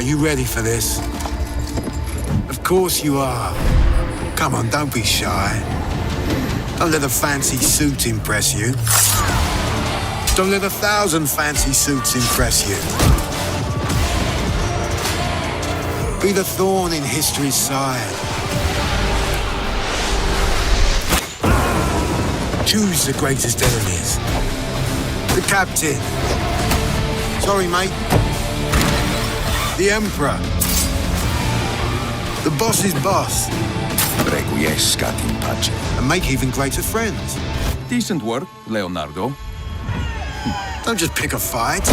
you ready for this? Of course you are. Come on, don't be shy. Don't let a fancy suit impress you. Don't let 1,000 fancy suits impress you. Be the thorn in history's side. Choose the greatest enemies. The captain. Sorry, mate. The emperor. The boss's boss. Requiescat in pace. And make even greater friends. Decent work, Leonardo. Don't just pick a fight.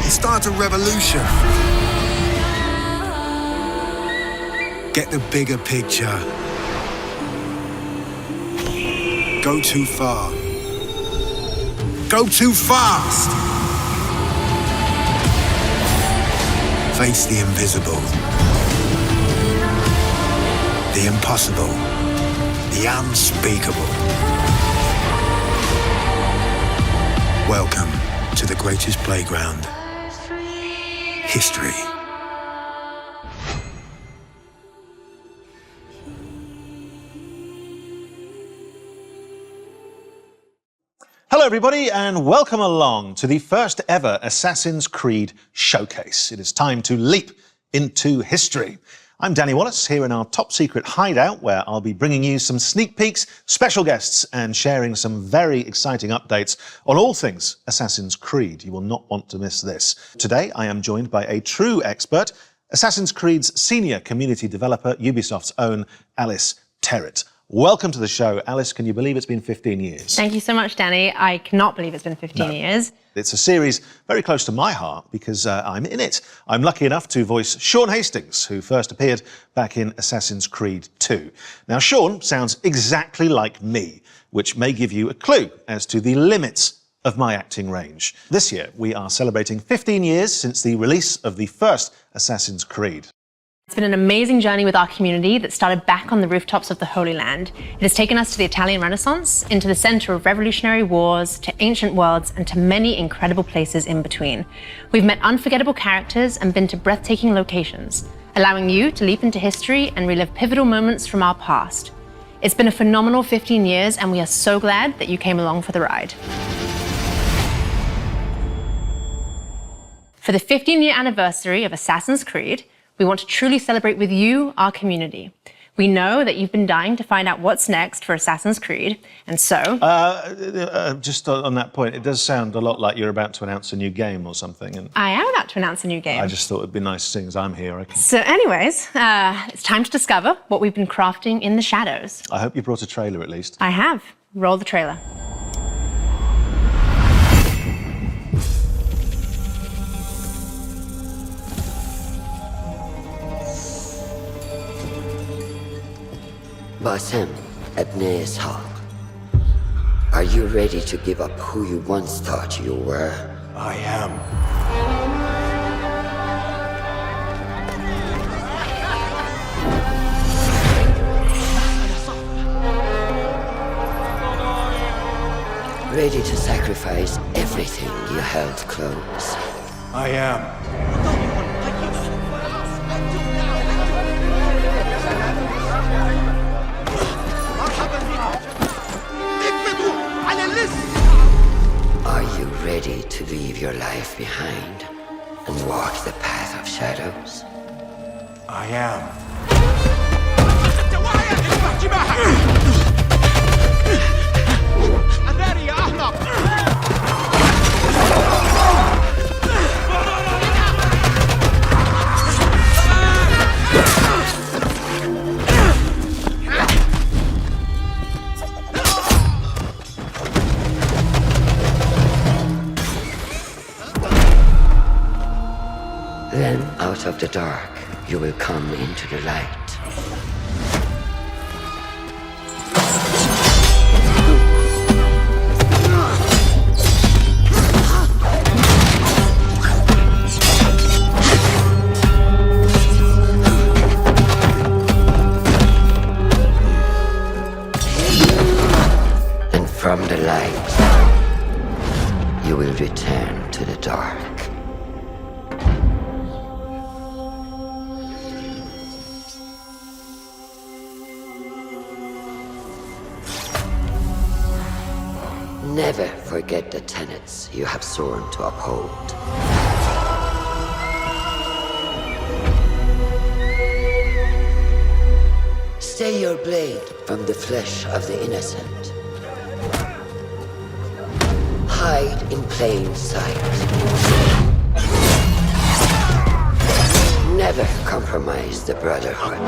Start a revolution. Get the bigger picture. Go too far. Go too fast. Face the invisible. The impossible. The unspeakable. Welcome to the greatest playground. History. Hello everybody and welcome along to the first ever Assassin's Creed showcase. It is time to leap into history. I'm Danny Wallace here in our top secret hideout where I'll be bringing you some sneak peeks, special guests and sharing some very exciting updates on all things Assassin's Creed. You will not want to miss this. Today I am joined by a true expert, Assassin's Creed's senior community developer, Ubisoft's own Alice Terrett. Welcome to the show. Alice, can you believe it's been 15 years? Thank you so much, Danny. I cannot believe it's been 15 years. It's a series very close to my heart because I'm in it. I'm lucky enough to voice Sean Hastings, who first appeared back in Assassin's Creed 2. Now, Sean sounds exactly like me, which may give you a clue as to the limits of my acting range. This year, we are celebrating 15 years since the release of the first Assassin's Creed. It's been an amazing journey with our community that started back on the rooftops of the Holy Land. It has taken us to the Italian Renaissance, into the center of revolutionary wars, to ancient worlds, and to many incredible places in between. We've met unforgettable characters and been to breathtaking locations, allowing you to leap into history and relive pivotal moments from our past. It's been a phenomenal 15 years, and we are so glad that you came along for the ride. For the 15-year anniversary of Assassin's Creed, we want to truly celebrate with you, our community. We know that you've been dying to find out what's next for Assassin's Creed, and so... Just on that point, it does sound a lot like you're about to announce a new game or something. And I am about to announce a new game. I just thought it'd be nice, seeing as I'm here. So anyways, it's time to discover what we've been crafting in the shadows. I hope you brought a trailer at least. I have. Roll the trailer. Basim, Abneshal, are you ready to give up who you once thought you were? I am. Ready to sacrifice everything you held close? I am. Are you ready to leave your life behind and walk the path of shadows? I am. Then, out of the dark, you will come into the light. And from the light, you will return to the dark. Never forget the tenets you have sworn to uphold. Stay your blade from the flesh of the innocent. Hide in plain sight. Never compromise the Brotherhood.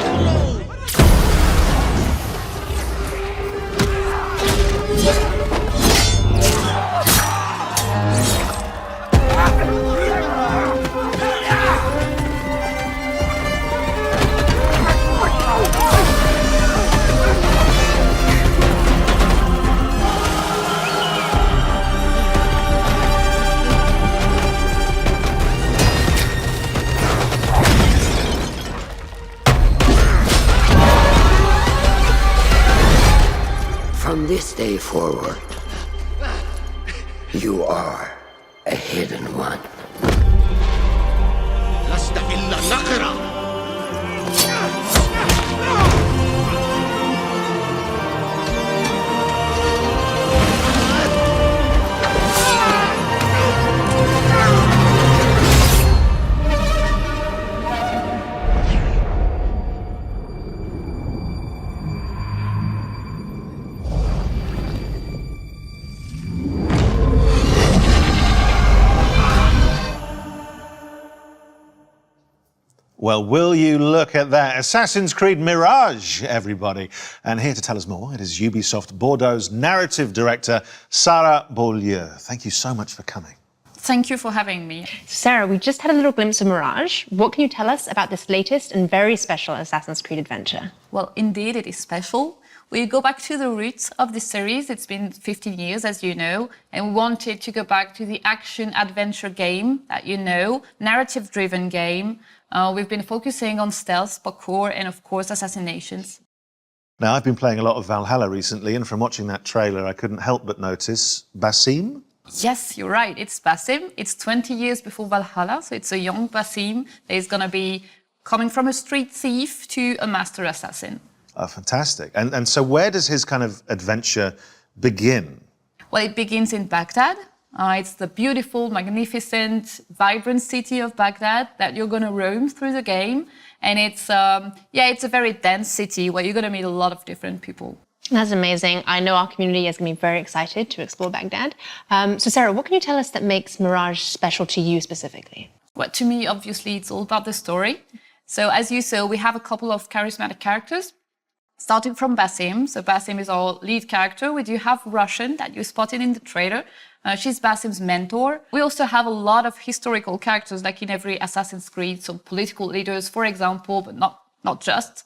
From this day forward, you are a hidden one. Well, will you look at that? Assassin's Creed Mirage, everybody. And here to tell us more, it is Ubisoft Bordeaux's narrative director, Sarah Beaulieu. Thank you so much for coming. Thank you for having me. Sarah, we just had a little glimpse of Mirage. What can you tell us about this latest and very special Assassin's Creed adventure? Well, indeed, it is special. We go back to the roots of the series. It's been 15 years, as you know, and we wanted to go back to the action-adventure game that you know, narrative-driven game. We've been focusing on stealth, parkour, and of course, assassinations. Now, I've been playing a lot of Valhalla recently, and from watching that trailer, I couldn't help but notice Basim. Yes, you're right. It's Basim. It's 20 years before Valhalla, so it's a young Basim that is going to be coming from a street thief to a master assassin. Oh, fantastic. And so where does his kind of adventure begin? Well, it begins in Baghdad. It's the beautiful, magnificent, vibrant city of Baghdad that you're going to roam through the game. And it's a very dense city where you're going to meet a lot of different people. That's amazing. I know our community is going to be very excited to explore Baghdad. So Sarah, what can you tell us that makes Mirage special to you specifically? Well, to me, obviously, it's all about the story. So as you saw, we have a couple of charismatic characters. Starting from Basim. So Basim is our lead character. We do have Russian that you spotted in the trailer. She's Basim's mentor. We also have a lot of historical characters, like in every Assassin's Creed, so political leaders, for example, but not just.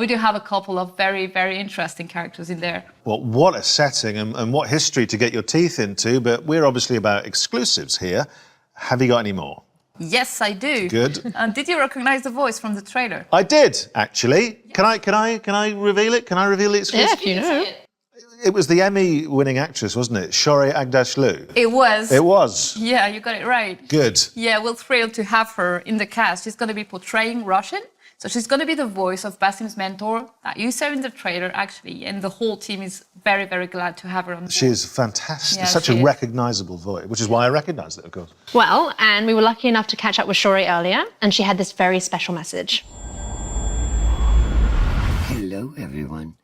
We do have a couple of very, very interesting characters in there. Well, what a setting and what history to get your teeth into, but we're obviously about exclusives here. Have you got any more? Yes, I do. Good. Did you recognize the voice from the trailer? I did, actually. Can I reveal it? Can I reveal the exclusive? Yeah, if you know. It was the Emmy-winning actress, wasn't it? Shorey Agdashlu. It was. It was. Yeah, you got it right. Good. Yeah, we're thrilled to have her in the cast. She's going to be portraying Russian. So she's going to be the voice of Basim's mentor that you saw in the trailer, actually. And the whole team is very, very glad to have her on board. She is fantastic. Yeah, Such a recognisable voice, which is why I recognised it, of course. Well, and we were lucky enough to catch up with Shorey earlier, and she had this very special message. Hello, everyone.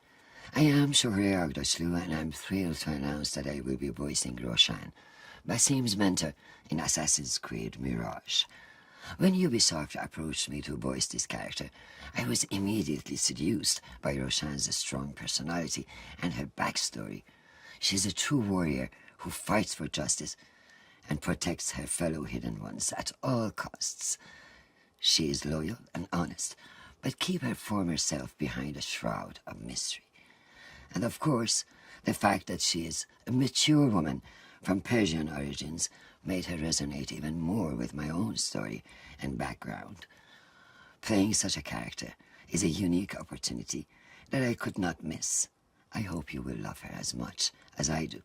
I am Shorey Agdashlu, and I'm thrilled to announce that I will be voicing Roshan, Basim's mentor in Assassin's Creed Mirage. When Ubisoft approached me to voice this character, I was immediately seduced by Roshan's strong personality and her backstory. She's a true warrior who fights for justice and protects her fellow hidden ones at all costs. She is loyal and honest, but keep her former self behind a shroud of mystery. And of course, the fact that she is a mature woman from Persian origins made her resonate even more with my own story and background. Playing such a character is a unique opportunity that I could not miss. I hope you will love her as much as I do.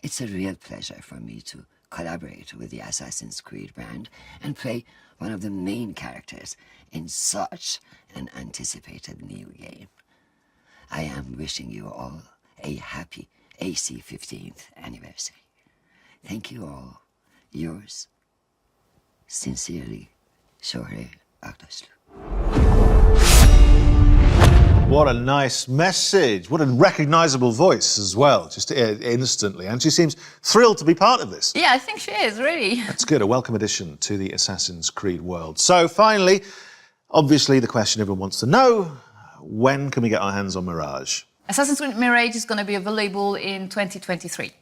It's a real pleasure for me to collaborate with the Assassin's Creed brand and play one of the main characters in such an anticipated new game. I am wishing you all a happy AC 15th anniversary. Thank you all. Yours, sincerely, Shohreh Aghdashloo. What a nice message. What a recognizable voice as well, just instantly. And she seems thrilled to be part of this. Yeah, I think she is, really. That's good, a welcome addition to the Assassin's Creed world. So finally, obviously the question everyone wants to know, when can we get our hands on Mirage? Assassin's Creed Mirage is going to be available in 2023.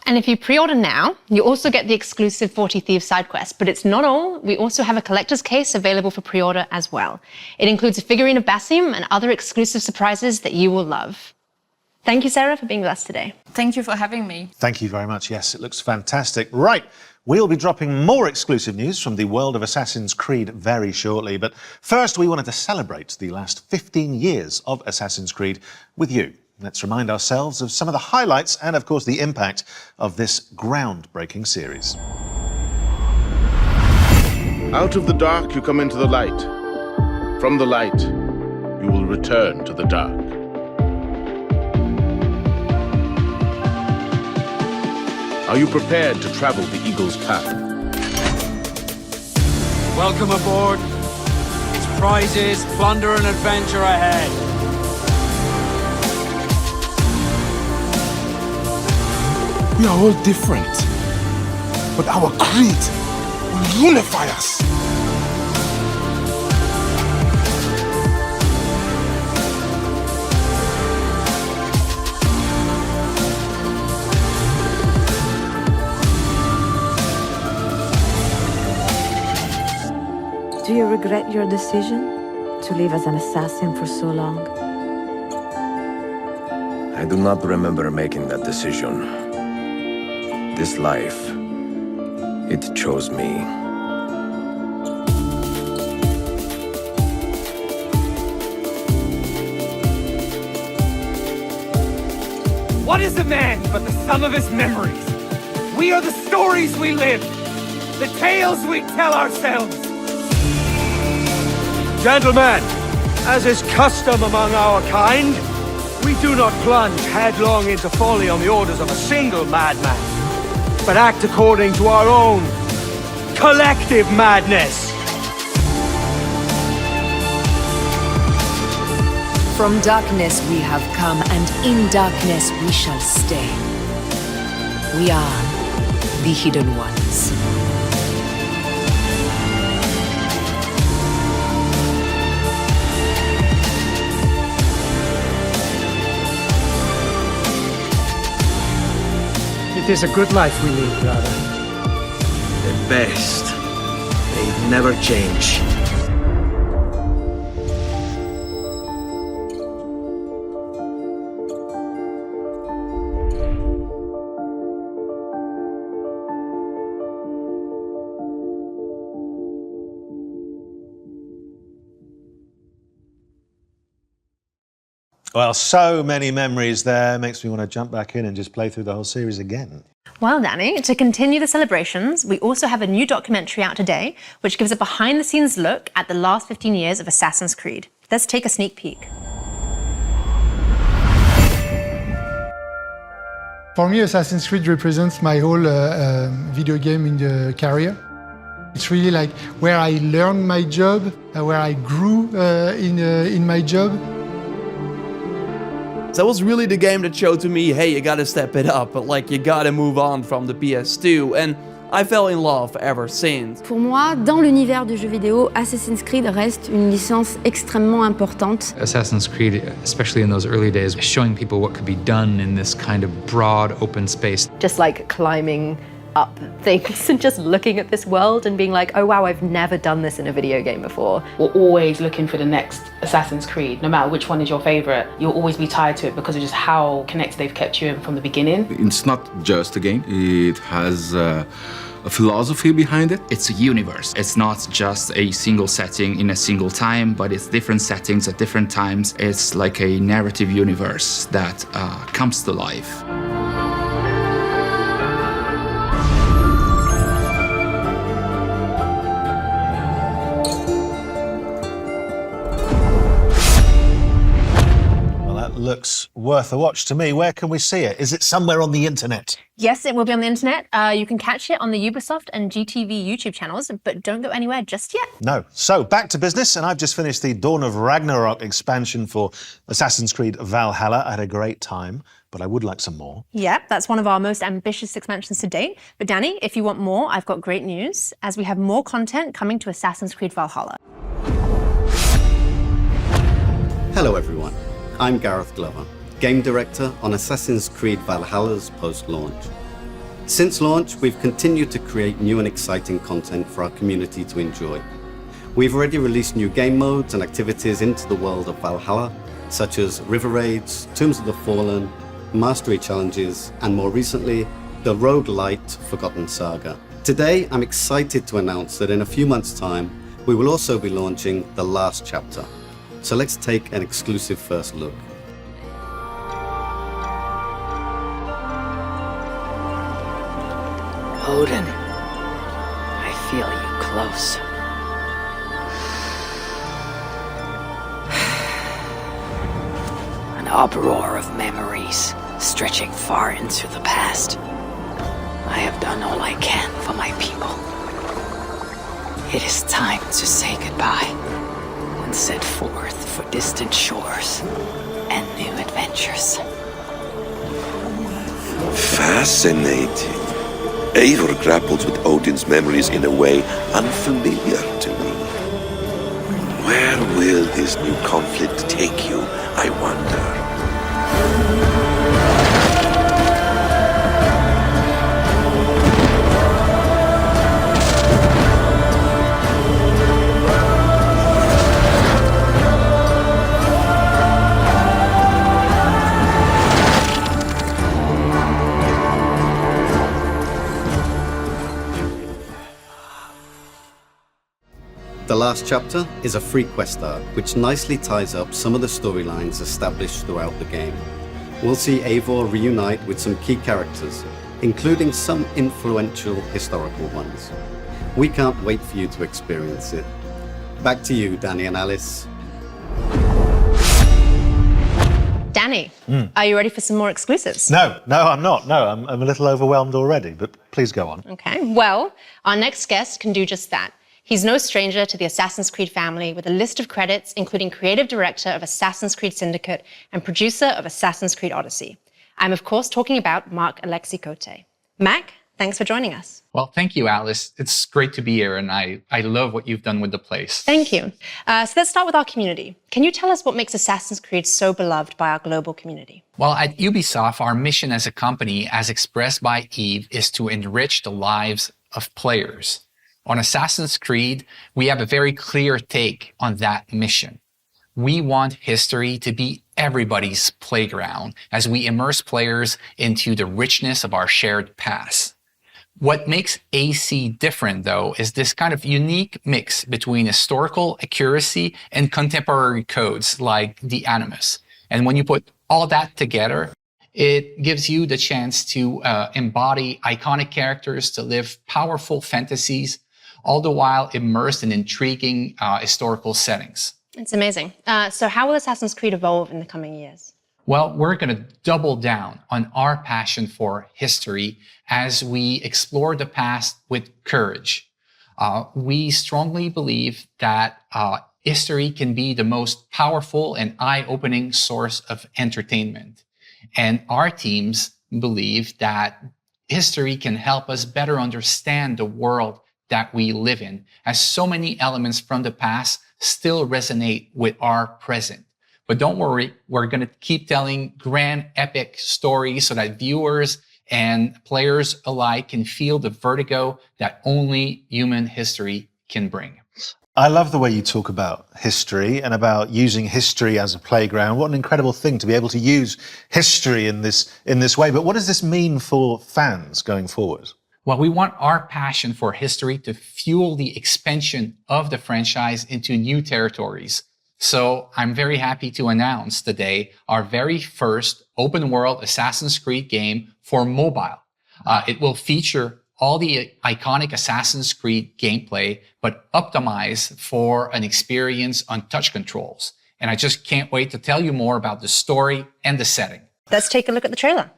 And if you pre-order now, you also get the exclusive 40 Thieves side quest. But it's not all. We also have a collector's case available for pre-order as well. It includes a figurine of Basim and other exclusive surprises that you will love. Thank you, Sarah, for being with us today. Thank you for having me. Thank you very much. Yes, it looks fantastic. Right, we'll be dropping more exclusive news from the world of Assassin's Creed very shortly. But first, we wanted to celebrate the last 15 years of Assassin's Creed with you. Let's remind ourselves of some of the highlights and, of course, the impact of this groundbreaking series. Out of the dark, you come into the light. From the light, you will return to the dark. Are you prepared to travel the Eagle's path? Welcome aboard. It's prizes, plunder and adventure ahead. We are all different, but our creed will unify us. Do you regret your decision to live as an assassin for so long? I do not remember making that decision. This life, it chose me. What is a man but the sum of his memories? We are the stories we live, the tales we tell ourselves. Gentlemen, as is custom among our kind, we do not plunge headlong into folly on the orders of a single madman, but act according to our own collective madness. From darkness we have come, and in darkness we shall stay. We are the Hidden Ones. It is a good life we lead, brother. The best. They never change. Well, so many memories there. Makes me want to jump back in and just play through the whole series again. Well, Danny, to continue the celebrations, we also have a new documentary out today, which gives a behind-the-scenes look at the last 15 years of Assassin's Creed. Let's take a sneak peek. For me, Assassin's Creed represents my whole video game in the career. It's really like where I learned my job, where I grew in my job. That was really the game that showed to me, hey, you gotta step it up, but like you gotta move on from the PS2, and I fell in love ever since. Pour moi, dans l'univers du jeu vidéo, Assassin's Creed reste une licence extrêmement importante. Assassin's Creed, especially in those early days, showing people what could be done in this kind of broad open space. Just like climbing up things and just looking at this world and being like, oh wow, I've never done this in a video game before. We're always looking for the next Assassin's Creed. No matter which one is your favorite, you'll always be tied to it because of just how connected they've kept you in from the beginning. It's not just a game, it has a philosophy behind it. It's a universe. It's not just a single setting in a single time, but it's different settings at different times. It's like a narrative universe that comes to life. Looks worth a watch to me. Where can we see it? Is it somewhere on the internet? Yes, it will be on the internet. You can catch it on the Ubisoft and GTV YouTube channels, but don't go anywhere just yet. No. So back to business, and I've just finished the Dawn of Ragnarok expansion for Assassin's Creed Valhalla. I had a great time, but I would like some more. Yep, that's one of our most ambitious expansions to date. But Danny, if you want more, I've got great news, as we have more content coming to Assassin's Creed Valhalla. Hello everyone, I'm Gareth Glover, Game Director on Assassin's Creed Valhalla's post-launch. Since launch, we've continued to create new and exciting content for our community to enjoy. We've already released new game modes and activities into the world of Valhalla, such as River Raids, Tombs of the Fallen, Mastery Challenges, and more recently, the roguelite Forgotten Saga. Today, I'm excited to announce that in a few months' time, we will also be launching the last chapter. So let's take an exclusive first look. Odin, I feel you close. An uproar of memories stretching far into the past. I have done all I can for my people. It is time to say goodbye and set forth for distant shores and new adventures. Fascinating. Eivor grapples with Odin's memories in a way unfamiliar to me. Where will this new conflict take you, I wonder? The last chapter is a free quest arc, which nicely ties up some of the storylines established throughout the game. We'll see Eivor reunite with some key characters, including some influential historical ones. We can't wait for you to experience it. Back to you, Danny and Alice. Danny, are you ready for some more exclusives? No, I'm not. No, I'm a little overwhelmed already, but please go on. Okay, well, our next guest can do just that. He's no stranger to the Assassin's Creed family, with a list of credits including creative director of Assassin's Creed Syndicate and producer of Assassin's Creed Odyssey. I'm of course talking about Marc Alexis Cote. Mac, thanks for joining us. Well, thank you, Alice. It's great to be here, and I love what you've done with the place. Thank you. So let's start with our community. Can you tell us what makes Assassin's Creed so beloved by our global community? Well, at Ubisoft, our mission as a company, as expressed by Yves, is to enrich the lives of players. On Assassin's Creed, we have a very clear take on that mission. We want history to be everybody's playground as we immerse players into the richness of our shared past. What makes AC different, though, is this kind of unique mix between historical accuracy and contemporary codes like the Animus. And when you put all that together, it gives you the chance to embody iconic characters, to live powerful fantasies, all the while immersed in intriguing historical settings. It's amazing. So how will Assassin's Creed evolve in the coming years? Well, we're going to double down on our passion for history as we explore the past with courage. We strongly believe that history can be the most powerful and eye-opening source of entertainment. And our teams believe that history can help us better understand the world that we live in, as so many elements from the past still resonate with our present. But don't worry, we're going to keep telling grand epic stories so that viewers and players alike can feel the vertigo that only human history can bring. I love the way you talk about history and about using history as a playground. What an incredible thing to be able to use history in this way. But what does this mean for fans going forward? Well, we want our passion for history to fuel the expansion of the franchise into new territories. So I'm very happy to announce today our very first open world Assassin's Creed game for mobile. It will feature all the iconic Assassin's Creed gameplay, but optimized for an experience on touch controls. and I just can't wait to tell you more about the story and the setting. Let's take a look at the trailer.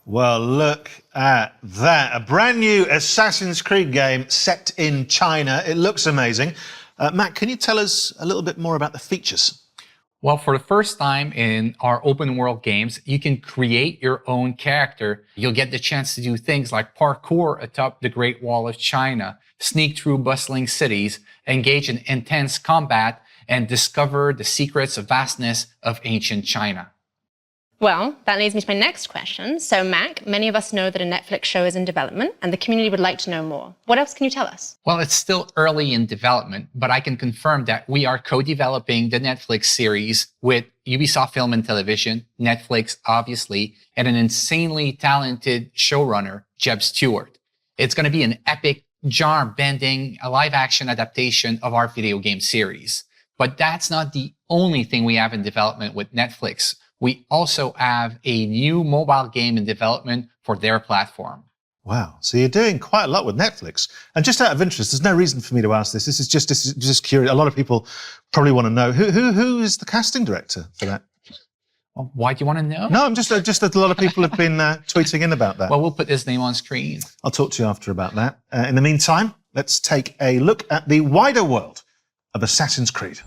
Well, look at that. A brand new Assassin's Creed game set in China. It looks amazing. Matt, can you tell us a little bit more about the features? Well, for the first time in our open world games, you can create your own character. You'll get the chance to do things like parkour atop the Great Wall of China, sneak through bustling cities, engage in intense combat, and discover the secrets of vastness of ancient China. Well, that leads me to my next question. So, Mac, many of us know that a Netflix show is in development, and the community would like to know more. What else can you tell us? Well, it's still early in development, but I can confirm that we are co-developing the Netflix series with Ubisoft Film and Television, Netflix, obviously, and an insanely talented showrunner, Jeb Stewart. It's going to be an epic, genre-bending, live-action adaptation of our video game series. But that's not the only thing we have in development with Netflix. We also have a new mobile game in development for their platform. Wow, so you're doing quite a lot with Netflix. And just out of interest, there's no reason for me to ask this. This is just curious. A lot of people probably want to know who is the casting director for that. Well, why do you want to know? No, I'm just that a lot of people have been tweeting in about that. Well, we'll put his name on screen. I'll talk to you after about that. In the meantime, let's take a look at the wider world of Assassin's Creed.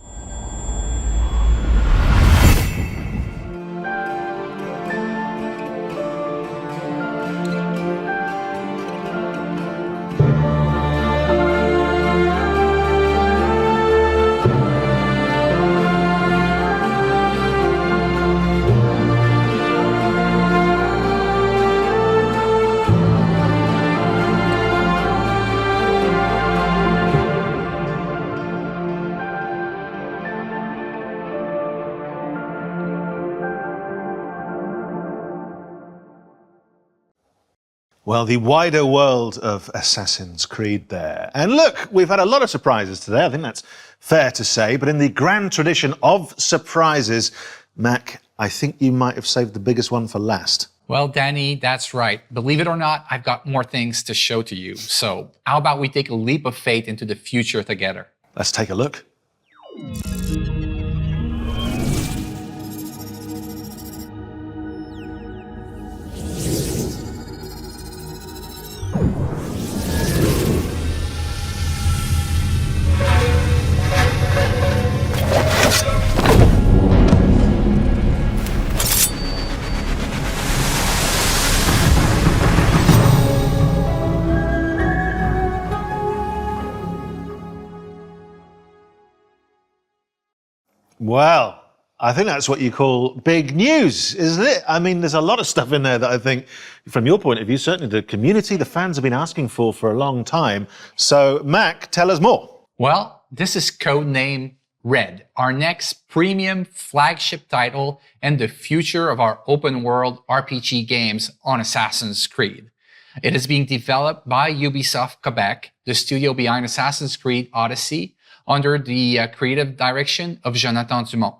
Well, the wider world of Assassin's Creed there. And look, we've had a lot of surprises today. I think that's fair to say. But in the grand tradition of surprises, Mac, I think you might have saved the biggest one for last. Well, Danny, that's right. Believe it or not, I've got more things to show to you. So how about we take a leap of faith into the future together? Let's take a look. Well, I think that's what you call big news, isn't it? I mean, there's a lot of stuff in there that I think, from your point of view, certainly the community, the fans have been asking for a long time. So, Mac, tell us more. Well, this is codename Red, our next premium flagship title and the future of our open world RPG games on Assassin's Creed. It is being developed by Ubisoft Quebec, the studio behind Assassin's Creed Odyssey, under the creative direction of Jonathan Dumont.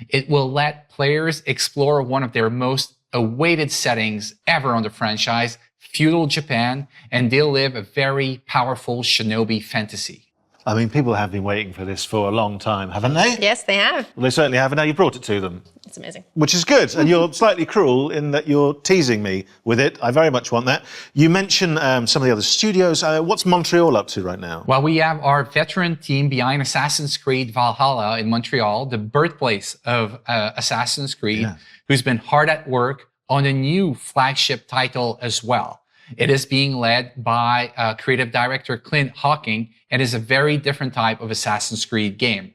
It will let players explore one of their most awaited settings ever on the franchise, feudal Japan, and they'll live a very powerful shinobi fantasy. I mean, people have been waiting for this for a long time, haven't they? Yes, they have. Well, they certainly have, and now you brought it to them. It's amazing. Which is good, and you're slightly cruel in that you're teasing me with it. I very much want that. You mentioned some of the other studios. What's Montreal up to right now? Well, we have our veteran team behind Assassin's Creed Valhalla in Montreal, the birthplace of Assassin's Creed, who's been hard at work on a new flagship title as well. It is being led by creative director Clint Hawking, and is a very different type of Assassin's Creed game.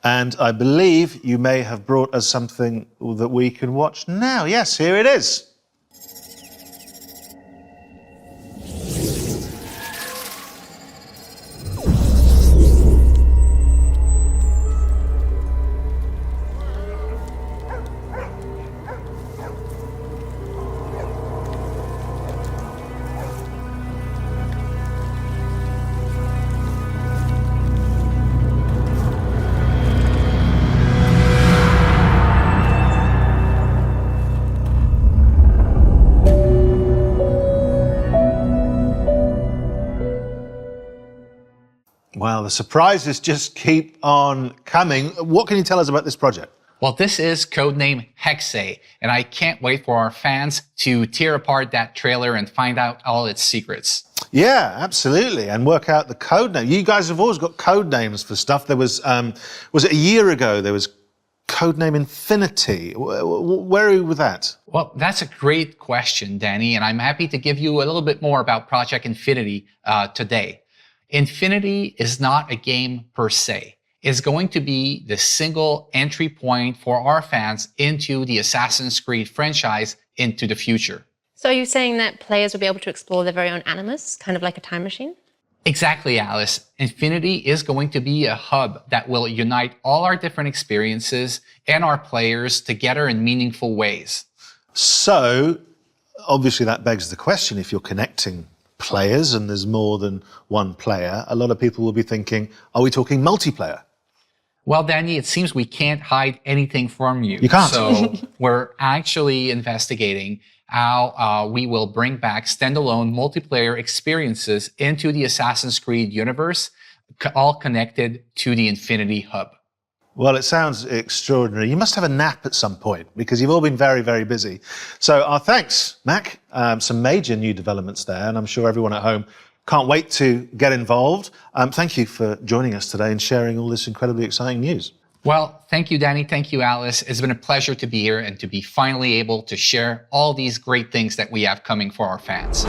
And I believe you may have brought us something that we can watch now. Yes, here it is. Well, the surprises just keep on coming. What can you tell us about this project? Well, this is codename Hexe, and I can't wait for our fans to tear apart that trailer and find out all its secrets. Yeah, absolutely, and work out the code name. You guys have always got code names for stuff. There was it a year ago, there was codename Infinity. Where are you with that? Well, that's a great question, Danny, and I'm happy to give you a little bit more about Project Infinity today. Infinity is not a game per se. It's going to be the single entry point for our fans into the Assassin's Creed franchise into the future. So are you saying that players will be able to explore their very own animus, kind of like a time machine? Exactly, Alice. Infinity is going to be a hub that will unite all our different experiences and our players together in meaningful ways. So, obviously that begs the question, if you're connecting players and there's more than one player, a lot of people will be thinking, are we talking multiplayer? Well, Danny, it seems we can't hide anything from you. You can't. So we're actually investigating how we will bring back standalone multiplayer experiences into the Assassin's Creed universe, all connected to the Infinity Hub. Well, it sounds extraordinary. You must have a nap at some point because you've all been very, very busy. So our thanks, Mac. Some major new developments there, and I'm sure everyone at home can't wait to get involved. Thank you for joining us today and sharing all this incredibly exciting news. Well, thank you, Danny. Thank you, Alice. It's been a pleasure to be here and to be finally able to share all these great things that we have coming for our fans.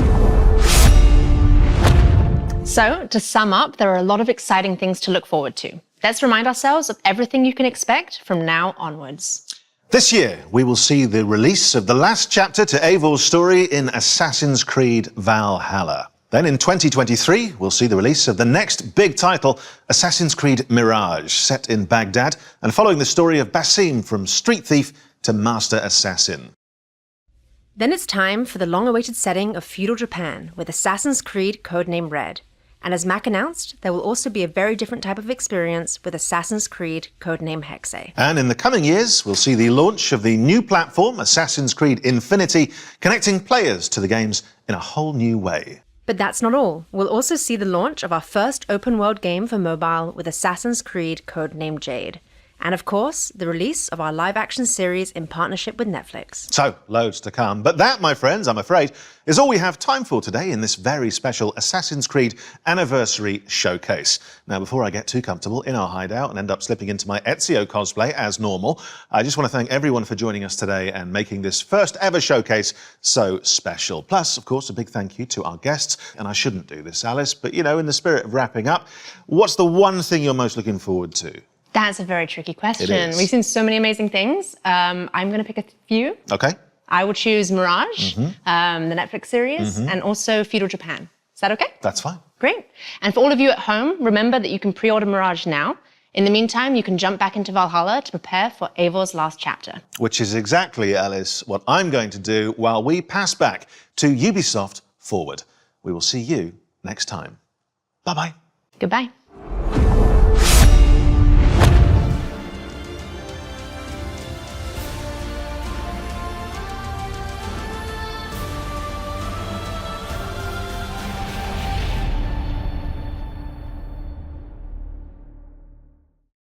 So, to sum up, there are a lot of exciting things to look forward to. Let's remind ourselves of everything you can expect from now onwards. This year, we will see the release of the last chapter to Eivor's story in Assassin's Creed Valhalla. Then in 2023, we'll see the release of the next big title, Assassin's Creed Mirage, set in Baghdad and following the story of Basim from street thief to master assassin. Then it's time for the long-awaited setting of feudal Japan with Assassin's Creed codename Red. And as Mac announced, there will also be a very different type of experience with Assassin's Creed codename Hexe. And in the coming years, we'll see the launch of the new platform, Assassin's Creed Infinity, connecting players to the games in a whole new way. But that's not all. We'll also see the launch of our first open-world game for mobile with Assassin's Creed codename Jade. And of course, the release of our live-action series in partnership with Netflix. So, loads to come. But that, my friends, I'm afraid, is all we have time for today in this very special Assassin's Creed Anniversary Showcase. Now, before I get too comfortable in our hideout and end up slipping into my Ezio cosplay as normal, I just want to thank everyone for joining us today and making this first ever showcase so special. Plus, of course, a big thank you to our guests. And I shouldn't do this, Alice, but, you know, in the spirit of wrapping up, what's the one thing you're most looking forward to? That's a very tricky question. It is. We've seen so many amazing things. I'm going to pick a few. Okay. I will choose Mirage, the Netflix series, and also feudal Japan. Is that okay? That's fine. Great. And for all of you at home, remember that you can pre-order Mirage now. In the meantime, you can jump back into Valhalla to prepare for Eivor's last chapter. Which is exactly, Alice, what I'm going to do while we pass back to Ubisoft Forward. We will see you next time. Bye-bye. Goodbye.